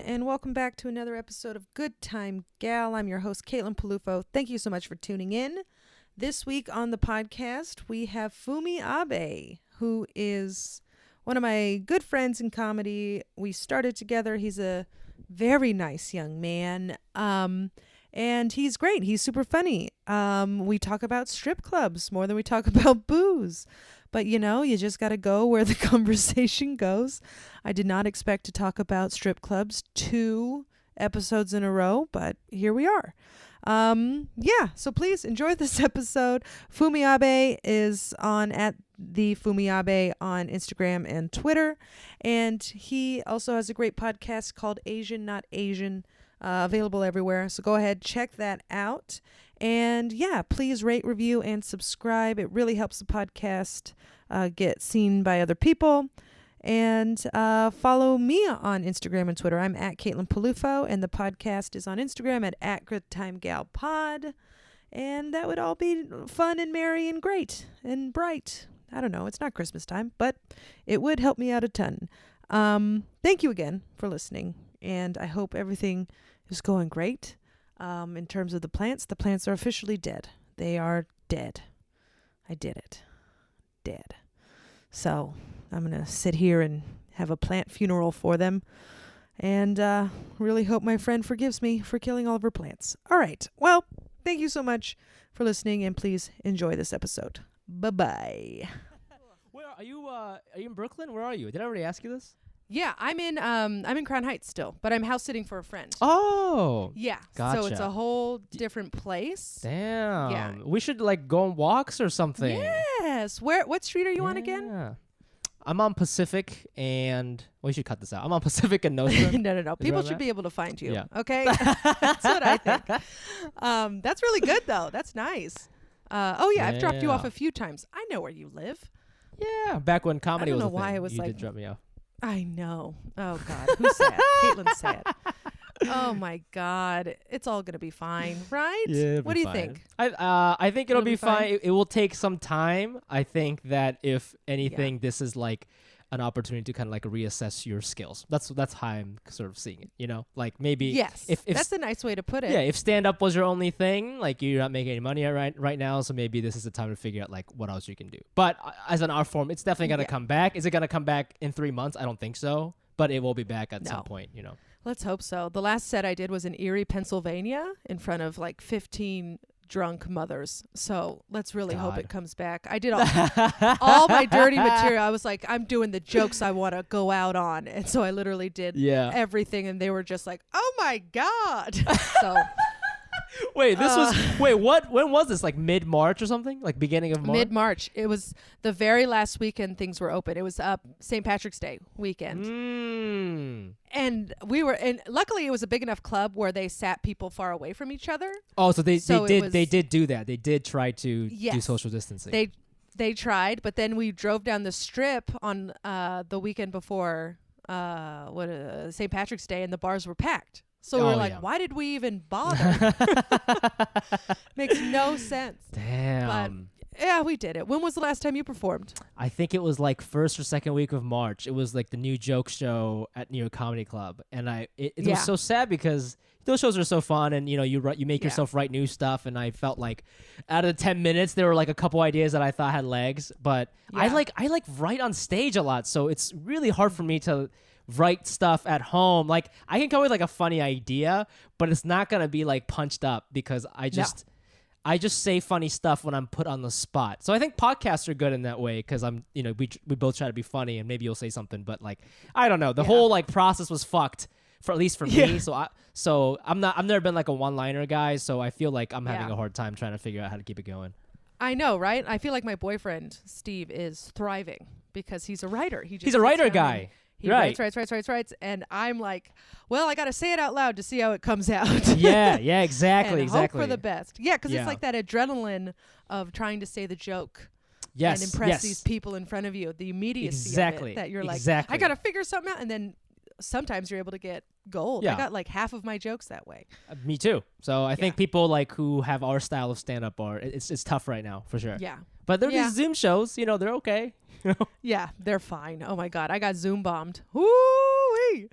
and welcome back to another episode of Good Time Gal. I'm your host, Caitlin Peluffo. Thank you so much for tuning in. This week on the podcast, we have Fumi Abe, who is one of my good friends in comedy. We started together. He's a very nice young man, and he's great. He's super funny. We talk about strip clubs more than we talk about booze. But, you know, you just got to go where the conversation goes. I did not expect to talk about strip clubs 2 episodes in a row, but here we are. So please enjoy this episode. Fumi Abe is on at the Fumi Abe on Instagram and Twitter. And he also has a great podcast called Asian Not Asian, available everywhere. So go ahead, check that out. And yeah, please rate, review, and subscribe. It really helps the podcast get seen by other people. And follow me on Instagram and Twitter. I'm at Caitlin Peluffo, and the podcast is on Instagram at GoodTimeGalPod. And that would all be fun and merry and great and bright. I don't know. It's not Christmas time, but it would help me out a ton. Thank you again for listening, and I hope everything is going great. In terms of the plants are officially dead. They are dead. I did it. Dead. So I'm going to sit here and have a plant funeral for them. And really hope my friend forgives me for killing all of her plants. All right. Well, thank you so much for listening, and please enjoy this episode. Bye-bye. Where are you? Are you in Brooklyn? Where are you? Did I already ask you this? Yeah, I'm in Crown Heights still, but I'm house sitting for a friend. Oh, yeah, gotcha. So it's a whole different place. Damn. Yeah. We should like go on walks or something. Yes. What street are you on again? I'm on Pacific and we should cut this out. I'm on Pacific and Nostrum. No. People should be able to find you. Yeah. Okay. That's what I think. That's really good though. That's nice. I've dropped you off a few times. I know where you live. Yeah. Back when comedy was a thing. I don't know why I was you like, did drop me off. I know. Oh God. Who's sad? Caitlin's sad. Oh my God. It's all gonna be fine, right? Yeah. What do you think? I think it'll be fine. It will take some time. I think that if anything, this is like an opportunity to kind of like reassess your skills. That's how I'm sort of seeing it. You know, like maybe if that's a nice way to put it. Yeah, if stand up was your only thing, like you're not making any money right now, so maybe this is the time to figure out like what else you can do. But as an art form, it's definitely gonna come back. Is it gonna come back in 3 months? I don't think so, but it will be back at some point. You know. Let's hope so. The last set I did was in Erie, Pennsylvania, in front of like 15 drunk mothers. So let's really hope it comes back. I did all my dirty material. I was like, I'm doing the jokes I want to go out on. And so I literally did everything. And they were just like, oh my God. So wait, when was this? Like mid-March or something? Like beginning of March? Mid-March. It was the very last weekend things were open. It was St. Patrick's Day weekend. And luckily it was a big enough club where they sat people far away from each other. Oh, so they did do that. They did try to do social distancing. They tried, but then we drove down the strip on the weekend before St. Patrick's Day, and the bars were packed. So we were like, why did we even bother? Makes no sense. Damn. But yeah, we did it. When was the last time you performed? I think it was like first or second week of March. It was like the new joke show at New York Comedy Club. And it was so sad because those shows are so fun, and you know, you make yourself write new stuff, and I felt like out of the 10 minutes there were like a couple ideas that I thought had legs, but I like write on stage a lot, so it's really hard for me to write stuff at home. Like I can come with like a funny idea, but it's not gonna be like punched up because I just say funny stuff when I'm put on the spot. So I think podcasts are good in that way because we both try to be funny, and maybe you'll say something, but like I don't know, the whole like process was fucked for at least for me. So I've never been like a one-liner guy, so I feel like I'm having a hard time trying to figure out how to keep it going. I know, right? I feel like my boyfriend Steve is thriving because he's a writer. He's a writer guy. He writes, and I'm like, well, I got to say it out loud to see how it comes out. Yeah, exactly, and hope for the best. Yeah, because it's like that adrenaline of trying to say the joke. And impress these people in front of you. The immediacy of it, that you're like, I got to figure something out, and then sometimes you're able to get gold. I got like half of my jokes that way. Me too. So I think people like who have our style of stand-up it's tough right now for sure. Yeah. But there are these Zoom shows, they're okay. Yeah, they're fine. Oh my God, I got Zoom bombed. Woo! Woo-wee.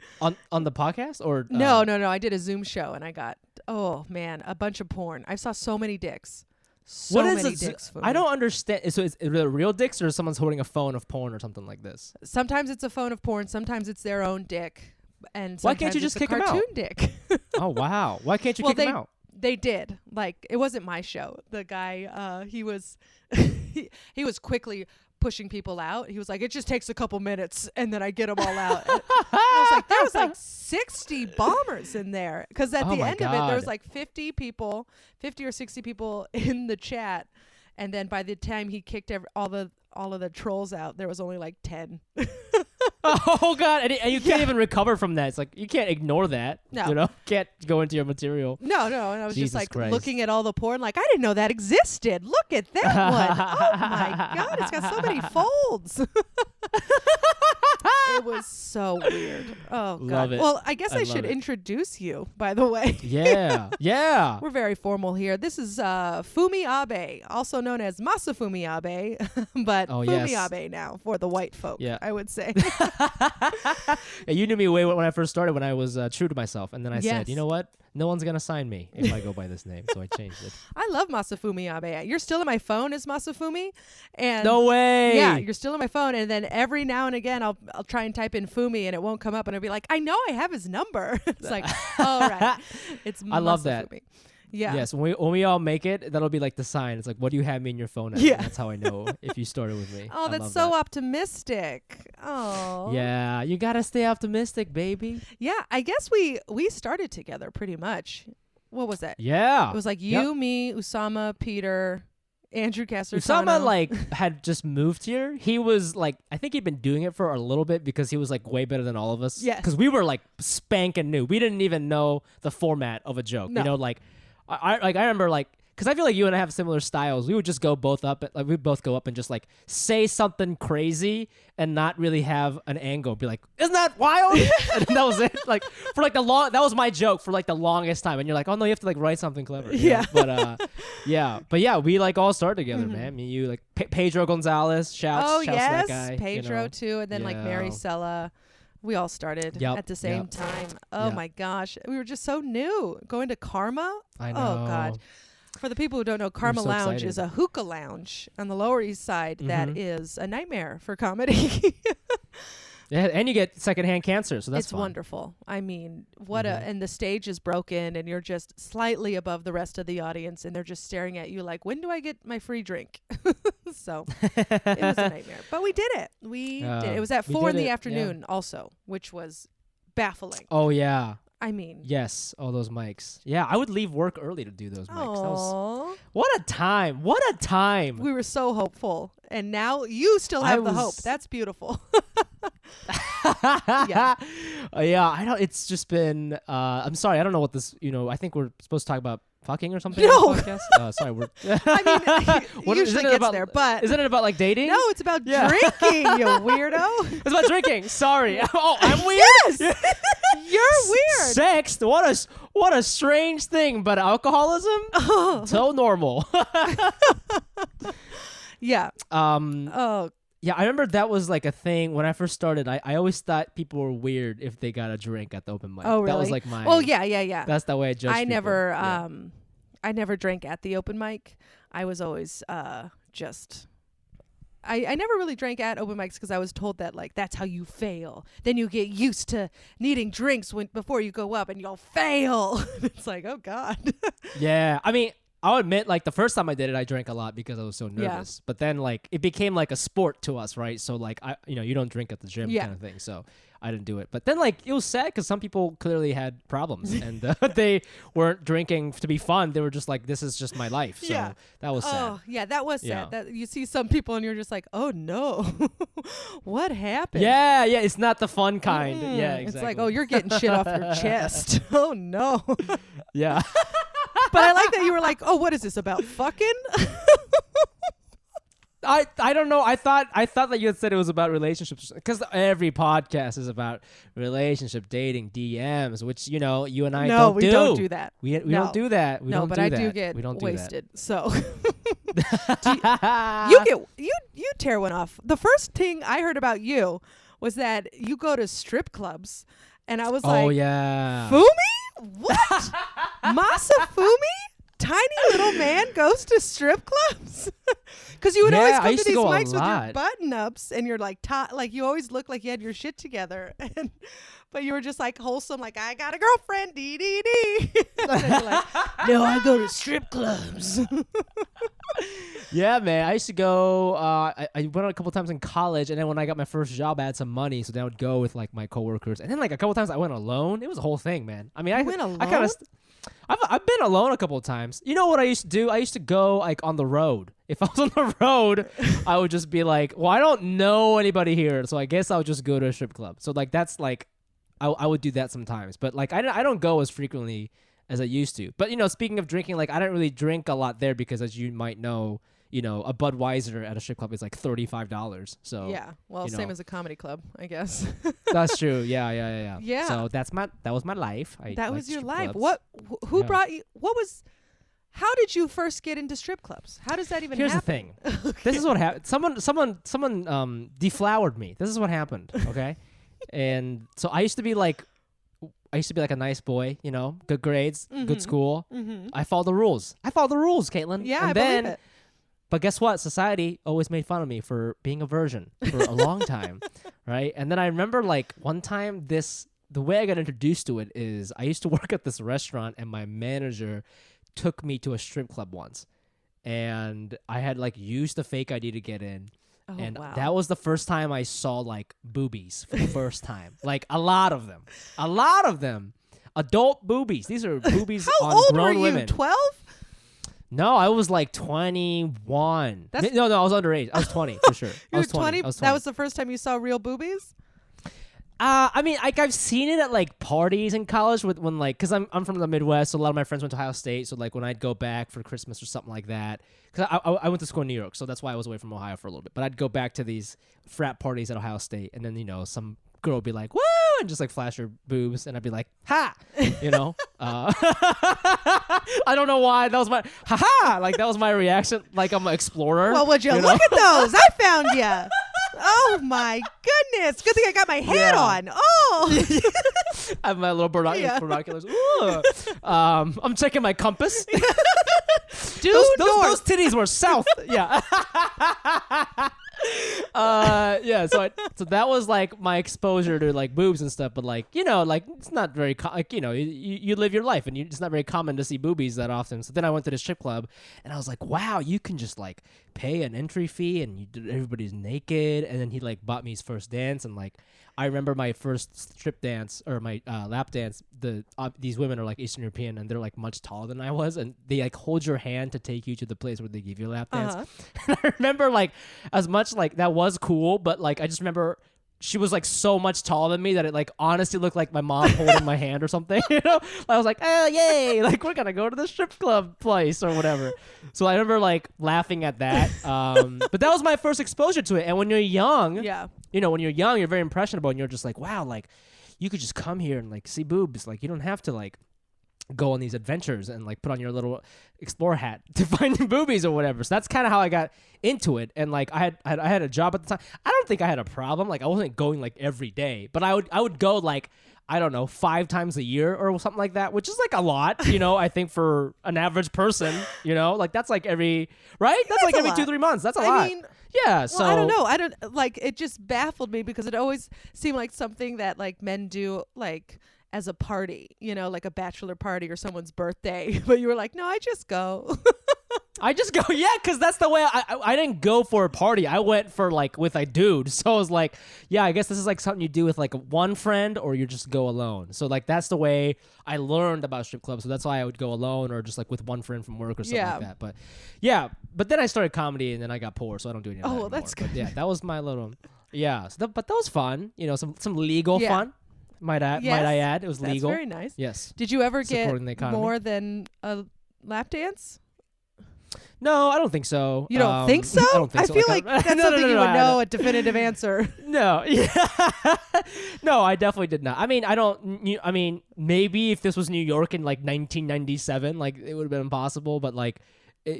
On the podcast or No. I did a Zoom show and I got a bunch of porn. I saw so many dicks. So many dicks. I don't understand. So is it real dicks or someone's holding a phone of porn or something like this? Sometimes it's a phone of porn. Sometimes it's their own dick. And why can't you just kick him out? Cartoon dick. Oh wow! Why can't you kick him out? They did. Like, it wasn't my show. The guy, he was he was quickly pushing people out. He was like, it just takes a couple minutes and then I get them all out. And I was like, there was like 60 bombers in there. Because at the end of it, there was like 50 or 60 people in the chat. And then by the time he kicked all of the trolls out, there was only like 10. Oh God! And you can't even recover from that. It's like you can't ignore that. No, you know, can't go into your material. No. And I was Jesus just like Christ. looking at all the porn, like I didn't know that existed. Look at that one! Oh my God! It's got so many folds. It was so weird. Oh God! Love it. Well, I guess I should introduce you. By the way. Yeah. We're very formal here. This is Fumi Abe, also known as Masafumi Abe, but Fumi Abe now for the white folk. Yeah. I would say. Yeah, you knew me way when I first started when I was true to myself, and then I said, you know what? No one's gonna sign me if I go by this name, so I changed it. I love Masafumi Abe. You're still in my phone as Masafumi, and no way. Yeah, you're still in my phone, and then every now and again I'll try and type in Fumi, and it won't come up, and I'll be like, I know I have his number. It's like, all right, it's Masafumi. I love that. Yeah. Yes, when we all make it, that'll be like the sign. It's like, what do you have me in your phone at? Yeah. That's how I know if you started with me. Oh, that's so optimistic. Oh. Yeah, you gotta stay optimistic, baby. Yeah, I guess we started together pretty much. What was that? Yeah. It was like you, me, Usama, Peter, Andrew Castertano. Usama like had just moved here. He was like, I think he'd been doing it for a little bit because he was like way better than all of us. Yes. Because we were like spanking new. We didn't even know the format of a joke. No. You know, like I remember like, because I feel like you and I have similar styles. We would just go both up, we'd both go up and just like say something crazy and not really have an angle. Be like, isn't that wild? And that was it. Like for like that was my joke for like the longest time. And you're like, oh no, you have to like write something clever. Yeah. But yeah, we like all started together, man. Me, you, like Pedro Gonzalez. Shouts to that guy. Pedro too, and then like Mary Sella. We all started at the same time. Oh my gosh. We were just so new. Going to Karma. I know. Oh God. For the people who don't know, Karma Lounge is a hookah lounge on the Lower East Side that is a nightmare for comedy. Yeah, and you get secondhand cancer, so that's it's wonderful. I mean, and the stage is broken and you're just slightly above the rest of the audience and they're just staring at you like, when do I get my free drink? So it was a nightmare. But we did it. We did it. It was at 4 in the afternoon also, which was baffling. Oh, yeah. I mean. Yes, all those mics. Yeah, I would leave work early to do those mics. Aww. What a time. What a time. We were so hopeful. And now you still have the hope. That's beautiful. Yeah. I don't, it's just been, I'm sorry, I don't know what this, I think we're supposed to talk about fucking or something no. on the podcast. Sorry, we're I mean, usually gets about, there, but isn't it about like dating? No, it's about drinking, you weirdo. It's about drinking. Sorry. Oh, I'm weird. Yes, you're weird. Sex. What a strange thing, but alcoholism so normal. Yeah. Yeah, I remember that was like a thing when I first started. I always thought people were weird if they got a drink at the open mic. Oh, really? That was like my. Oh, yeah. That's the way I judged people. I never drank at the open mic. I was always just. I never really drank at open mics because I was told that like that's how you fail. Then you get used to needing drinks before you go up and you'll fail. It's like, oh God. Yeah, I mean, I'll admit, like the first time I did it, I drank a lot because I was so nervous. But then, like, it became like a sport to us, right? So, like, you don't drink at the gym kind of thing. So I didn't do it. But then, like, it was sad because some people clearly had problems and they weren't drinking to be fun. They were just like, this is just my life. So that was sad. Oh, yeah, that was sad. That you see some people and you're just like, oh no, what happened? Yeah, it's not the fun kind. Yeah, exactly. It's like, oh, you're getting shit off your chest. Oh no. Yeah. But I like that you were like, oh, what is this about fucking? I don't know. I thought that you had said it was about relationships because every podcast is about relationship, dating, DMs, which you and I don't do. No, we don't do that. We don't do that. We don't but do I that. do get we don't wasted. Do that. So you tear one off. The first thing I heard about you was that you go to strip clubs, and I was Oh like, yeah. Fumi? What? Masafumi? Tiny little man goes to strip clubs? Because you would Yeah, always I come to used to these go a mics with your lot. button-ups, and you're like, like you always look like you had your shit together. But you were just like wholesome, like, I got a girlfriend, dee dee dee. And you're like, no, I go to strip clubs. Yeah, man. I used to go. I went a couple times in college, and then when I got my first job, I had some money, so then I would go with like my coworkers. And then like a couple times I went alone. It was a whole thing, man. I mean, I went alone? I kind of. I've been alone a couple of times. You know what I used to do? I used to go like on the road. If I was on the road, I would just be like, well, I don't know anybody here, so I guess I'll just go to a strip club. So like that's like, I would do that sometimes, but like I don't go as frequently as I used to. But you know, speaking of drinking, like I don't really drink a lot there because, as you might know, you know, a Budweiser at a strip club is like $35. So Yeah, well, same as a comedy club, I guess. that's true. Yeah. Yeah. So that was my life. That was your life. Clubs. Who Yeah. brought you? How did you first get into strip clubs? How does that even Here's happen? the thing. This is what happened. Someone deflowered me. This is what happened. Okay, and so I used to be like a nice boy, you know, good grades, good school. Mm-hmm. I followed the rules. Caitlin. Yeah, and I then, believe it. But guess what? Society always made fun of me for being a virgin for a long time, right? And then I remember like one time the way I got introduced to it is I used to work at this restaurant, and my manager took me to a strip club once, and I had like used the fake ID to get in. Oh, And wow. that was the first time I saw like boobies for the first time. Like a lot of them, adult boobies. These are boobies How on old grown were women. you? 12? No, I was like 21. No, I was underage. I was 20 for sure. You I were was 20. 20? I was 20. That was the first time you saw real boobies? I mean, like I've seen it at like parties in college when like, cause I'm from the Midwest, so a lot of my friends went to Ohio State. So like when I'd go back for Christmas or something like that, cause I went to school in New York, so that's why I was away from Ohio for a little bit. But I'd go back to these frat parties at Ohio State, and then you know some girl would be like, "Woo!" and just like flash her boobs, and I'd be like, "Ha!" You know. I don't know why that was my ha ha. Like that was my reaction. Like I'm an explorer. Well, would you know? look at those? I found you. Oh, my goodness. Good thing I got my hat on. Oh. I have my little binoculars. Ooh. I'm checking my compass. Dude, those titties were south. Yeah. Yeah. So that was like my exposure to like boobs and stuff. But like, you know, like it's not very like, you know, you live your life, and it's not very common to see boobies that often. So then I went to the strip club, and I was like, wow, you can just like pay an entry fee, and everybody's naked. And then he like bought me his first dance, and like I remember my first strip dance or my lap dance. These women are like Eastern European, and they're like much taller than I was, and they like hold your hand to take you to the place where they give you a lap dance. And I remember like as much like that was cool, but like I just remember she was like so much taller than me that it like honestly looked like my mom holding my hand or something. You know, I was like, oh yay, like we're gonna go to the strip club place or whatever. So I remember like laughing at that. But that was my first exposure to it. And when you're young, Yeah. you know, when you're young, you're very impressionable, and you're just like, wow, like you could just come here and like see boobs. Like you don't have to like go on these adventures and like put on your little explorer hat to find boobies or whatever. So that's kind of how I got into it. And like I had a job at the time. I don't think I had a problem. Like I wasn't going like every day, but I would go like, I don't know, 5 times a year or something like that, which is like a lot, you know, I think for an average person, you know, like that's like every, right? That's like every 2-3 months. That's a lot. I mean, yeah. So well, I don't know. I don't like it just baffled me because it always seemed like something that like men do like as a party, you know, like a bachelor party or someone's birthday. But you were like, no, I just go. I just go, yeah, because that's the way I didn't go for a party. I went for like with a dude. So I was like, yeah, I guess this is like something you do with like one friend or you just go alone. So like that's the way I learned about strip clubs. So that's why I would go alone or just like with one friend from work or something like that. But yeah, but then I started comedy and then I got poor, so I don't do any of that anymore. That's good. But yeah, that was my little, yeah. So but that was fun. You know, some legal fun. Might I add? It was legal. That's very nice. Yes. Did you ever get Supporting the economy. more than a lap dance? No, I don't think so. You don't think so? I don't think so. I feel like that's something you would know a definitive answer. No. Yeah. No, I definitely did not. I mean, I mean, maybe if this was New York in like 1997, like it would have been impossible. But like,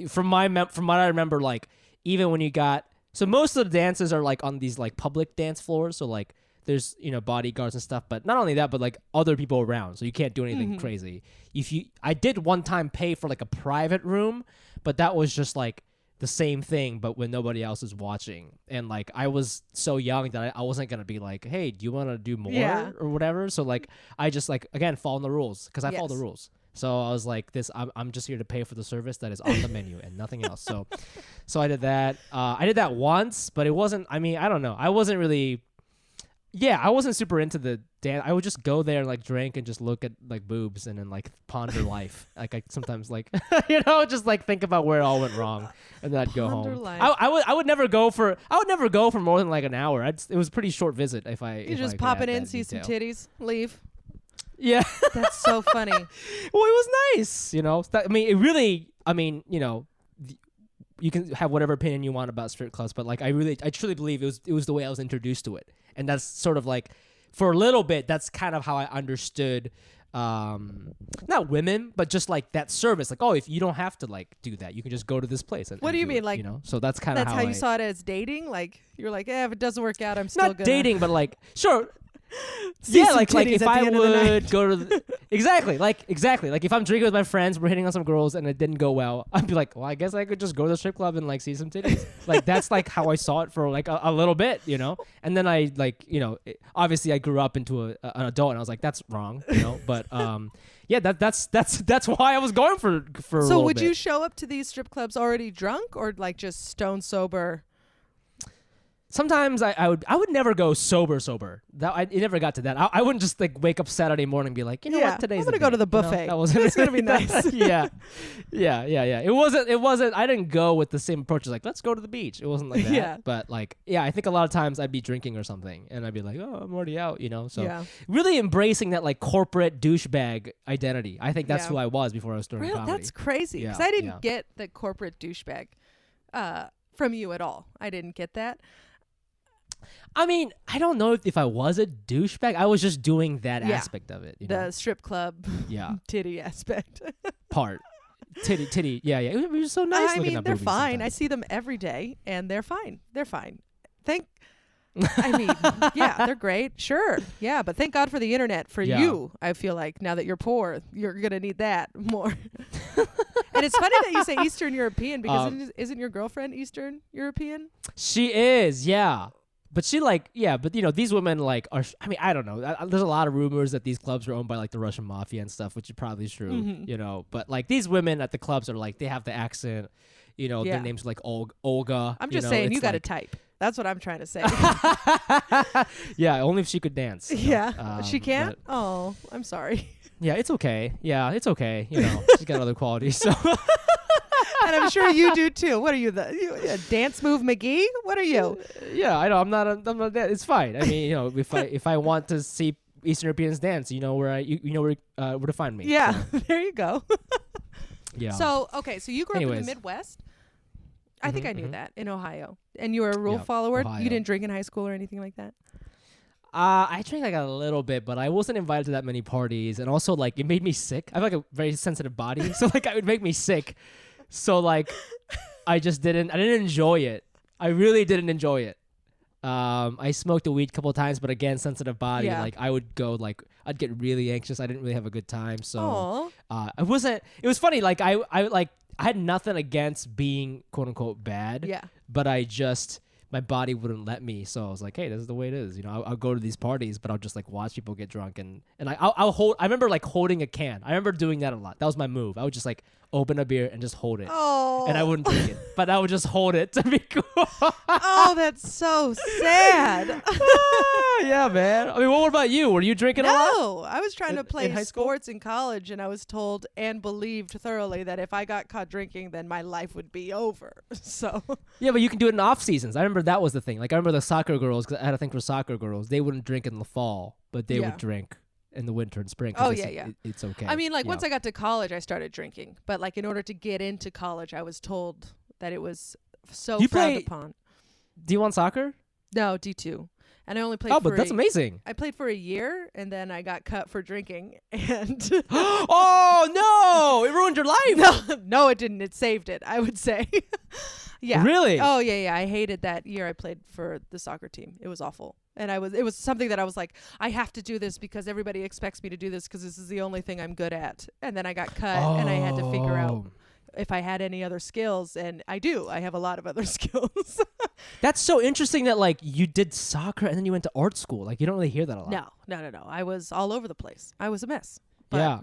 from what I remember, like even when you got, so most of the dances are like on these like public dance floors. So like there's bodyguards and stuff, but not only that, but like other people around, so you can't do anything crazy. I did one time pay for like a private room, but that was just like the same thing, but when nobody else is watching. And like I was so young that I wasn't gonna be like, hey, do you want to do more or whatever? So like I just like again follow the rules because I follow the rules. So I was like, I'm just here to pay for the service that is on the menu and nothing else. So I did that. I did that once, but it wasn't. I mean, I don't know. I wasn't really. Yeah, I wasn't super into the dance. I would just go there and like drink and just look at like boobs and then like ponder life. Like I sometimes like just like think about where it all went wrong, and then I'd go home. Life. I would never go for more than like an hour. It was a pretty short visit if I. You just pop it in, see some titties, leave. Yeah, that's so funny. Well, it was nice, I mean, it really. I mean, you can have whatever opinion you want about strip clubs, but like I truly believe it was the way I was introduced to it, and that's sort of like for a little bit. That's kind of how I understood, not women, but just like that service. Like, oh, if you don't have to like do that, you can just go to this place. And, what do you mean, like? So that's kind of how you saw it as dating. Like you're like, if it doesn't work out, I'm still not dating, but like sure. Yeah, like if I would go to exactly like if I'm drinking with my friends, we're hitting on some girls and it didn't go well, I'd be like, well, I guess I could just go to the strip club and like see some titties. Like that's like how I saw it for like a little bit, and then I like obviously I grew up into an adult and I was like, that's wrong, but yeah, that's why I was going for a so little would bit. You show up to these strip clubs already drunk or like just stone sober? Sometimes I would never go sober. It never got to that. I wouldn't just like wake up Saturday morning and be like, what, today's I'm gonna go to the buffet. That wasn't. It's gonna be nice. yeah. It wasn't. I didn't go with the same approach as like, let's go to the beach. It wasn't like that. Yeah. But like, I think a lot of times I'd be drinking or something, and I'd be like, oh, I'm already out. So really embracing that like corporate douchebag identity. I think that's who I was before I was starting comedy. That's crazy because I didn't get the corporate douchebag from you at all. I didn't get that. I mean, I don't know if I was a douchebag. I was just doing that aspect of it. The strip club titty aspect. Part. Titty. Yeah. It was so nice looking mean, at they're boobies fine. sometimes. I see them every day, and they're fine. I mean, yeah, they're great. Sure. Yeah, but thank God for the internet for you. I feel like now that you're poor, you're going to need that more. And it's funny that you say Eastern European because isn't your girlfriend Eastern European? She is, yeah. But these women like are, I mean, I don't know. There's a lot of rumors that these clubs are owned by like the Russian mafia and stuff, which is probably true, But like these women at the clubs are like, they have the accent, their names are like Olga. I'm just saying, you got to type. That's what I'm trying to say. Yeah, only if she could dance. Yeah, she can't? Oh, I'm sorry. Yeah, it's okay. She's got other qualities, so. And I'm sure you do too. What are you, a dance move McGee? What are you? Yeah, I know. I'm not that. It's fine. I mean, if I want to see Eastern Europeans dance, where to find me. Yeah, so. There you go. Yeah. So you grew up in the Midwest. I think I knew that, in Ohio. And you were a rule follower? Ohio. You didn't drink in high school or anything like that? I drank like a little bit, but I wasn't invited to that many parties. And also, like, it made me sick. I have like a very sensitive body. So, like, it would make me sick. So, like, I didn't enjoy it. I really didn't enjoy it. I smoked the weed a couple of times, but again, sensitive body. Yeah. Like, I would go, like, I'd get really anxious. I didn't really have a good time. So, it was funny. Like, I had nothing against being quote unquote bad. Yeah. But my body wouldn't let me. So I was like, hey, this is the way it is. I'll go to these parties, but I'll just like watch people get drunk and I remember like holding a can. I remember doing that a lot. That was my move. I would just like open a beer and just hold it. Oh. And I wouldn't drink it, but I would just hold it to be cool. Oh, that's so sad. Yeah, man. I mean, what about you? Were you drinking a lot? No, I was trying to play sports in college, and I was told and believed thoroughly that if I got caught drinking, then my life would be over. So. Yeah, but you can do it in off seasons. I remember that was the thing. Like I remember the soccer girls, because I had a thing for soccer girls. They wouldn't drink in the fall, but they would drink in the winter and spring. Oh, yeah. It's okay. I mean, like once I got to college, I started drinking. But like in order to get into college, I was told that it was so frowned upon. D1 soccer? No, D2. And I only played but that's amazing. I played for a year, and then I got cut for drinking. And oh, no! It ruined your life! No, it didn't. It saved it, I would say. Yeah. Really? Oh, yeah. I hated that year I played for the soccer team. It was awful. And it was something that I was like, I have to do this because everybody expects me to do this because this is the only thing I'm good at. And then I got cut and I had to figure out if I had any other skills. And I do. I have a lot of other skills. That's so interesting that like you did soccer and then you went to art school. Like you don't really hear that a lot. No. I was all over the place. I was a mess. But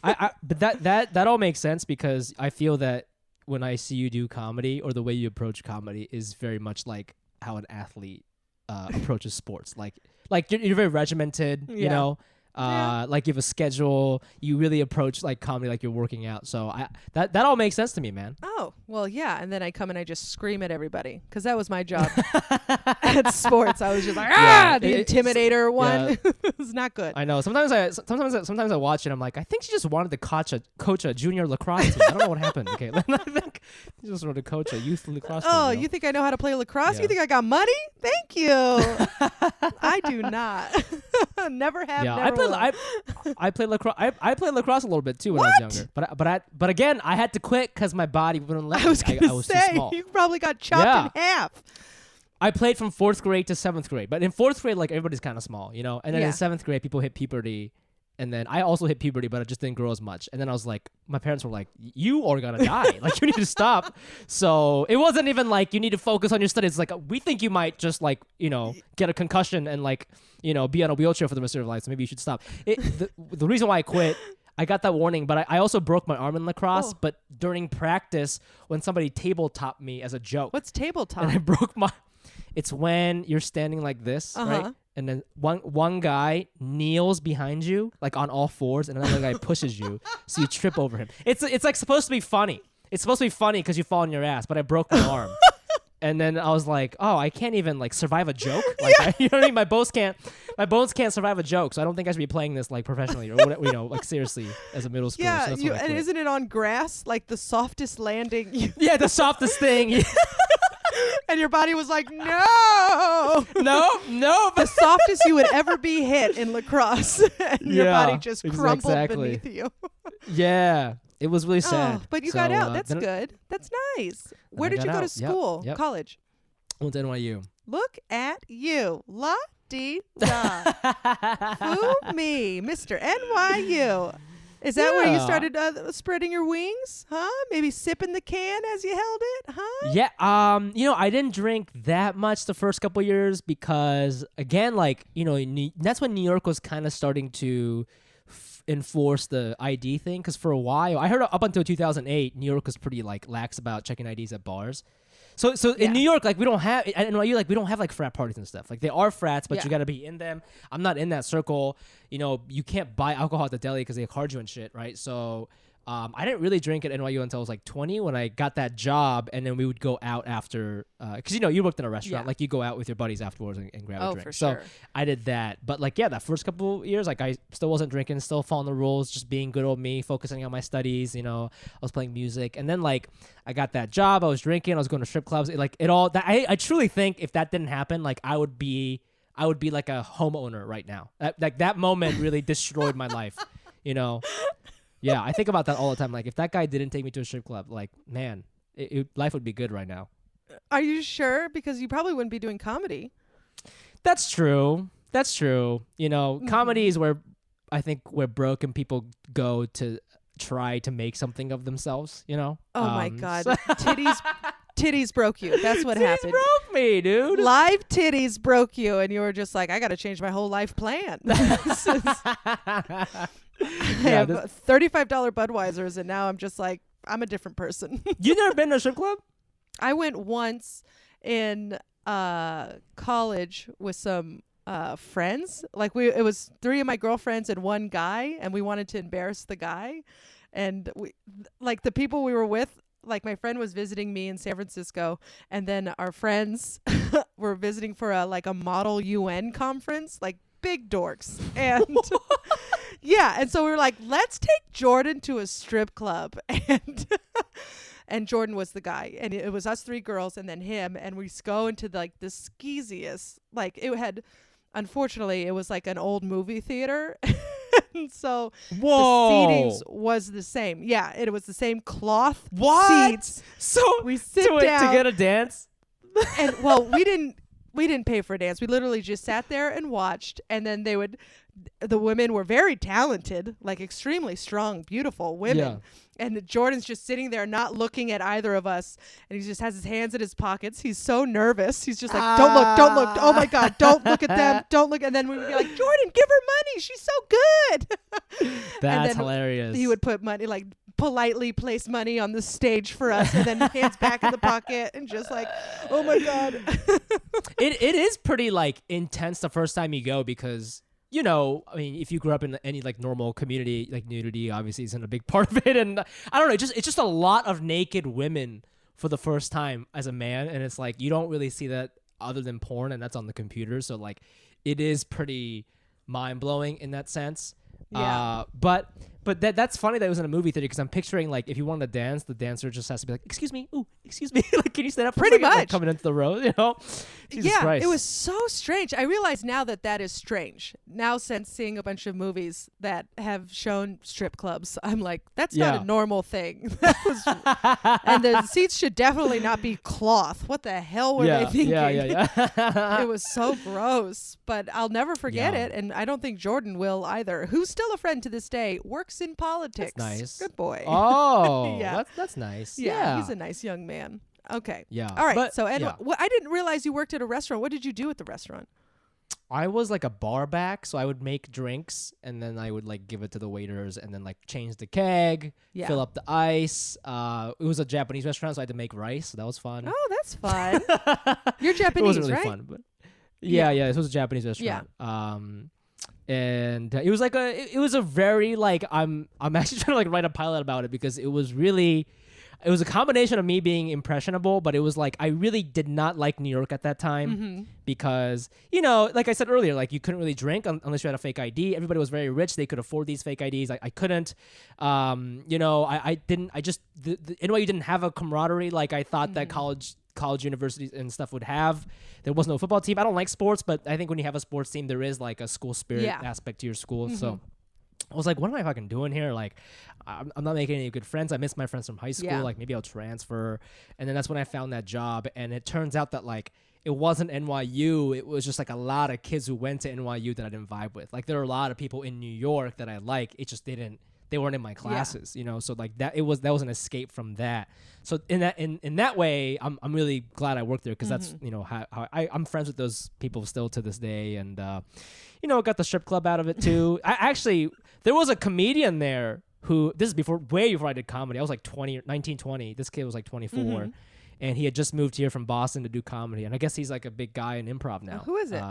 Yeah. But that all makes sense because I feel that when I see you do comedy or the way you approach comedy is very much like how an athlete approaches sports. Like you're very regimented, you know. Like you have a schedule. You really approach like comedy like you're working out. So that all makes sense to me, man. Oh, well, yeah. And then I come and I just scream at everybody because that was my job at sports. I was just like, the intimidator one. It was not good. I know. Sometimes I watch it. I'm like, I think she just wanted to coach a junior lacrosse team. I don't know what happened. Okay, I think she just wanted to coach a youth lacrosse team. Oh, you think I know how to play lacrosse? You think I got money? Thank you. I do not. Never have. Yeah, never I played lacrosse. I played lacrosse a little bit too when I was younger. But again, I had to quit because my body wouldn't let me. I was too small. You probably got chopped in half. I played from 4th grade to 7th grade, but in 4th grade, like everybody's kind of small, you know. And then in 7th grade, people hit puberty, and then I also hit puberty, but it just didn't grow as much. And then I was like, my parents were like, "You are gonna die. Like you need to stop." So it wasn't even like you need to focus on your studies. It's like we think you might just like get a concussion and like be on a wheelchair for the rest of your life. So maybe you should stop. The reason why I quit. I got that warning, but I also broke my arm in lacrosse. Oh. But during practice, when somebody tabletop me as a joke. What's tabletop? And I broke my... It's when you're standing like this, right? And then one guy kneels behind you, like on all fours, and another guy pushes you, so you trip over him. It's like supposed to be funny. It's supposed to be funny because you fall on your ass, but I broke my arm. And then I was like, oh, I can't even like survive a joke. Like, you know what I mean? My bones can't survive a joke. So I don't think I should be playing this like professionally or whatever, like seriously as a middle schooler. Yeah, so and isn't it on grass? Like the softest landing. Yeah, the softest thing. And your body was like, no. No. The softest you would ever be hit in lacrosse. And your body just crumpled beneath you. Yeah. It was really sad. But you got out. That's good. That's nice. Where did you go to school? Yep. College? I went to NYU. Look at you. La-dee-da. Fumi, Mr. NYU. Is that where you started spreading your wings? Huh? Maybe sipping the can as you held it? Huh? Yeah. I didn't drink that much the first couple years because, again, like, that's when New York was kind of starting to enforce the ID thing. Because for a while, I heard up until 2008, New York was pretty, like, lax about checking IDs at bars. So in New York, like we don't have at NYU, like we don't have like frat parties and stuff. Like they are frats, but you got to be in them. I'm not in that circle. You can't buy alcohol at the deli because they card you and shit, right? So I didn't really drink at NYU until I was like 20 when I got that job, and then we would go out after because you worked in a restaurant, like you go out with your buddies afterwards and grab a drink. For so sure. I did that, but like that first couple years, like I still wasn't drinking, still following the rules, just being good old me, focusing on my studies. I was playing music, and then like I got that job, I was drinking, I was going to strip clubs, I truly think if that didn't happen, like I would be like a homeowner right now. Like that moment really destroyed my life. Yeah, I think about that all the time. Like, if that guy didn't take me to a strip club, like, man, life would be good right now. Are you sure? Because you probably wouldn't be doing comedy. That's true. Comedy is where I think where broken people go to try to make something of themselves, Oh, my God. Titties broke you. That's what happened. Titties broke me, dude. Live titties broke you, and you were just like, I got to change my whole life plan. I have $35 Budweisers, and now I'm just like, I'm a different person. You never been to a strip club? I went once in college with some friends. Like it was 3 of my girlfriends and 1 guy, and we wanted to embarrass the guy. And the people we were with, like my friend was visiting me in San Francisco, and then our friends were visiting for a model UN conference, like big dorks. And yeah, and so we were like, let's take Jordan to a strip club. And Jordan was the guy, and it was us 3 girls and then him, and we go into the skeeziest, unfortunately it was like an old movie theater. And so the seatings was the same. Yeah, it was the same cloth seats. So we sit down to get a dance? And we didn't We didn't pay for a dance. We literally just sat there and watched. And then the women were very talented, like extremely strong, beautiful women. Yeah. And Jordan's just sitting there not looking at either of us. And he just has his hands in his pockets. He's so nervous. He's just like, don't look, don't look. Oh my God, don't look at them. Don't look. And then we would be like, Jordan, give her money. She's so good. That's hilarious. He would put money, like politely place money on the stage for us and then hands back in the pocket and just like, oh my God. It is pretty like intense the first time you go because, you know, I mean, if you grew up in any like normal community, like nudity obviously isn't a big part of it. And I don't know, it's just a lot of naked women for the first time as a man. And it's like, you don't really see that other than porn, and that's on the computer. So like, it is pretty mind blowing in that sense. Yeah. But that's funny that it was in a movie theater because I'm picturing like if you want to dance, the dancer just has to be like, excuse me, ooh, excuse me, like can you stand up? Pretty much like, coming into the road, you know? Jesus Christ. It was so strange. I realize now that is strange. Now since seeing a bunch of movies that have shown strip clubs, I'm like, that's not a normal thing. And the seats should definitely not be cloth. What the hell were they thinking? Yeah. It was so gross, but I'll never forget it, and I don't think Jordan will either. Who's still a friend to this day? Works in politics. That's nice. Good boy. Oh, Yeah. That's nice. Yeah, he's a nice young man. Okay. Yeah. All right. But, So, and I didn't realize you worked at a restaurant. What did you do at the restaurant? I was like a bar back, so I would make drinks and then I would like give it to the waiters and then like change the keg, fill up the ice. It was a Japanese restaurant, so I had to make rice. So that was fun. Oh, that's fun. You're Japanese, it wasn't really right? fun, but yeah, this was a Japanese restaurant. Yeah. And it was like it was a very like I'm actually trying to like write a pilot about it because it was a combination of me being impressionable, but it was like I really did not like New York at that time because, you know, like I said earlier, like you couldn't really drink unless you had a fake ID. Everybody was very rich. They could afford these fake IDs. I couldn't. You know, I didn't. I just the NYU didn't have a camaraderie like I thought that college universities and stuff would have. There was no football team. I don't like sports, but I think when you have a sports team, there is like a school spirit aspect to your school. So I was like, what am I fucking doing here? Like, I'm not making any good friends. I miss my friends from high school. Like, maybe I'll transfer. And then that's when I found that job. And it turns out that, like, it wasn't NYU. It was just, like, a lot of kids who went to NYU that I didn't vibe with. Like, there were a lot of people in New York that I like. It just they weren't in my classes, you know? So, like, that was an escape from that. So, in that way, I'm really glad I worked there because that's, you know, how I'm friends with those people still to this day. And, you know, got the strip club out of it, too. There was a comedian there who, this is way before I did comedy. I was like 19, 20. This kid was like 24. And he had just moved here from Boston to do comedy. And I guess he's like a big guy in improv now. Who is it?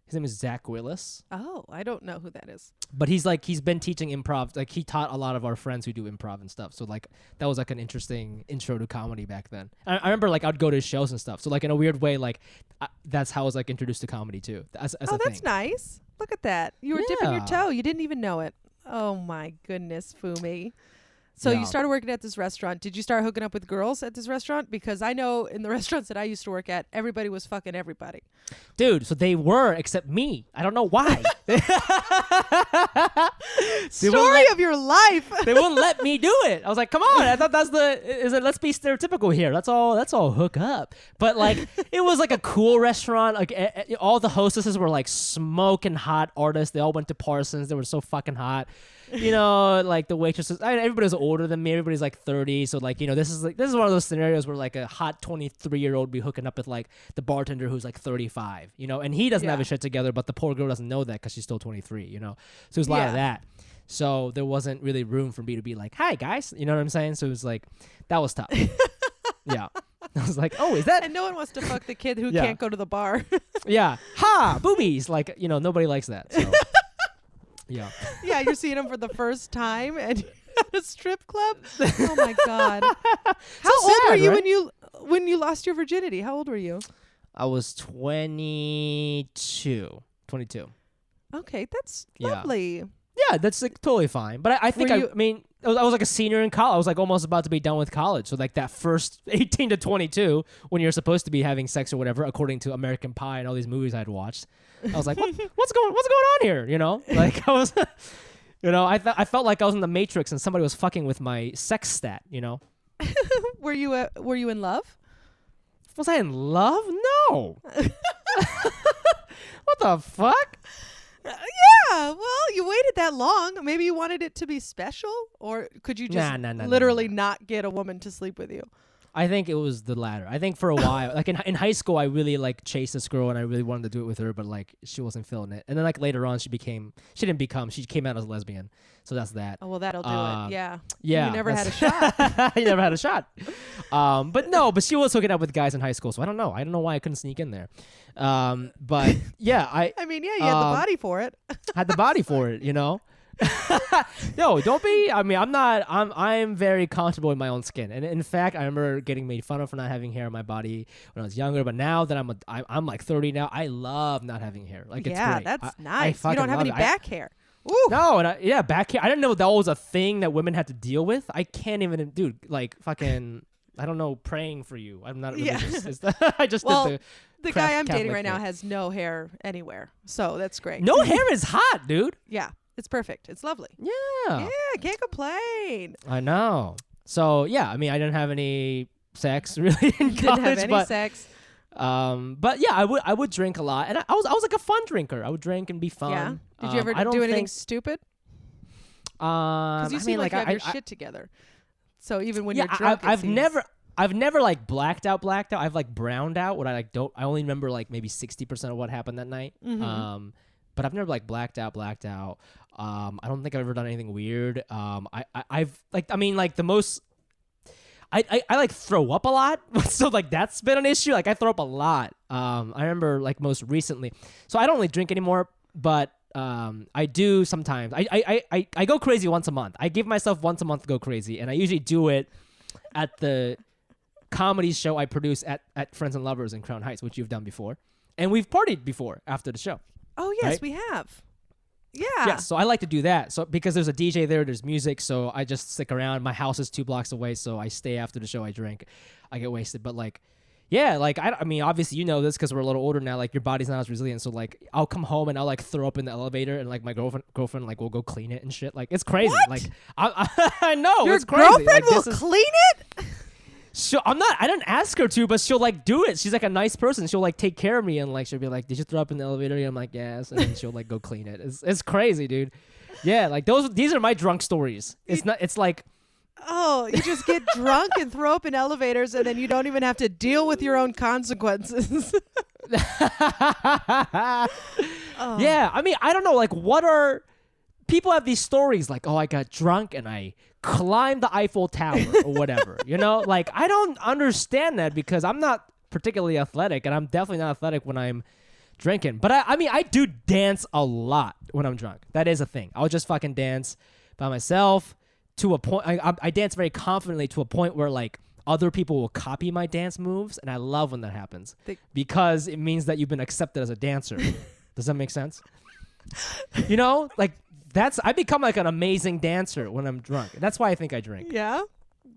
His name is Zach Willis. Oh, I don't know who that is. But he's been teaching improv. Like he taught a lot of our friends who do improv and stuff. So like that was like an interesting intro to comedy back then. I remember like I'd go to his shows and stuff. So like in a weird way, like that's how I was like introduced to comedy too. As a that's thing. Nice. Look at that. You were dipping your toe. You didn't even know it. Oh my goodness, Fumi. So you started working at this restaurant. Did you start hooking up with girls at this restaurant? Because I know in the restaurants that I used to work at, everybody was fucking everybody. Dude, so they were, except me. I don't know why. Story of your life. They wouldn't let me do it. I was like, come on. I thought let's be stereotypical here. That's all hook up. But like, it was like a cool restaurant. Like all the hostesses were like smoking hot artists. They all went to Parsons. They were so fucking hot. You know, like the waitresses, everybody was older than me. Everybody's like 30. So like, you know, this is one of those scenarios where like a hot 23-year-old be hooking up with like the bartender who's like 35, you know, and he doesn't have his shit together, but the poor girl doesn't know that because she's still 23, you know? So there's a lot of that. So there wasn't really room for me to be like, hi guys, you know what I'm saying? So it was like, that was tough. Yeah. I was like, oh, is that? And no one wants to fuck the kid who can't go to the bar. Yeah. Ha, boobies. Like, you know, nobody likes that. So. Yeah. Yeah, you're seeing him for the first time and at a strip club. Oh my God. How old were you when you lost your virginity? How old were you? I was 22. Okay, that's lovely. Yeah, that's like totally fine. But I think I was like a senior in college. I was like almost about to be done with college. So like that first 18 to 22 when you're supposed to be having sex or whatever, according to American Pie and all these movies I'd watched. I was like, what's going on here? You know, like I was, you know, I felt like I was in the Matrix and somebody was fucking with my sex stat. You know. Were you in love? Was I in love? No. What the fuck? Yeah, well, you waited that long. Maybe you wanted it to be special, or could you just literally not get a woman to sleep with you? I think it was the latter. I think for a while, like in high school, I really like chased this girl and I really wanted to do it with her, but like she wasn't feeling it. And then like later on, she came out as a lesbian. So that's that. Oh, well, that'll do it. Yeah. Yeah. You never had a shot. You never had a shot. But she was hooking up with guys in high school. So I don't know. I don't know why I couldn't sneak in there. But yeah, I mean, yeah, you had the body for it. Had the body for it, you know? No, don't be. I mean, I'm very comfortable in my own skin, and in fact, I remember getting made fun of for not having hair on my body when I was younger. But now that I'm like 30 now, I love not having hair. Like, it's great. That's nice. You don't have any back hair. Ooh. No, and back hair. I didn't know that was a thing that women had to deal with. I can't even, dude. Like, fucking, I don't know. Praying for you. I'm not religious. I just did the guy I'm dating right now has no hair anywhere, so that's great. No hair is hot, dude. Yeah. It's perfect. It's lovely. Yeah. Yeah, can't complain. I know. So, yeah, I mean, I didn't have any sex really in college. Didn't have any sex. But yeah, I would drink a lot. And I was like a fun drinker. I would drink and be fun. Yeah. Did you ever do anything stupid? Because you seem like you have your shit together. So even when you're drunk, I've never like blacked out. I've like browned out. What I only remember like maybe 60% of what happened that night. Mm-hmm. But I've never like blacked out. I don't think I've ever done anything weird. I've like, I mean, like the most, I like throw up a lot. So like that's been an issue. Like I throw up a lot. I remember like most recently, so I don't really drink anymore, but I do sometimes. I go crazy once a month. I give myself once a month to go crazy. And I usually do it at the comedy show I produce at Friends and Lovers in Crown Heights, which you've done before. And we've partied before after the show. Oh, yes, right? We have. Yeah. Yeah, so I like to do that. So because there's a DJ there, there's music, so I just stick around. My house is 2 blocks away, so I stay after the show. I drink, I get wasted. But like, yeah, like I mean, obviously you know this because we're a little older now. Like your body's not as resilient, so like I'll come home and I'll like throw up in the elevator, and like my girlfriend like will go clean it and shit. Like it's crazy. What? Like I know your it's crazy. Girlfriend like, will clean it. I didn't ask her to, but she'll like do it. She's like a nice person. She'll like take care of me and like she'll be like, "Did you throw up in the elevator?" And I'm like, "Yes." And then she'll like go clean it. It's crazy, dude. Yeah, like these are my drunk stories. It's like, oh, you just get drunk and throw up in elevators, and then you don't even have to deal with your own consequences. Oh. Yeah, I mean, I don't know. Like, people have these stories like, "Oh, I got drunk and I climbed the Eiffel Tower," or whatever. You know, like I don't understand that because I'm not particularly athletic, and I'm definitely not athletic when I'm drinking. But I mean, I do dance a lot when I'm drunk. That is a thing. I'll just fucking dance by myself to a point. I dance very confidently to a point where like other people will copy my dance moves, and I love when that happens because it means that you've been accepted as a dancer. Does that make sense? You know, like I become like an amazing dancer when I'm drunk. That's why I think I drink. Yeah,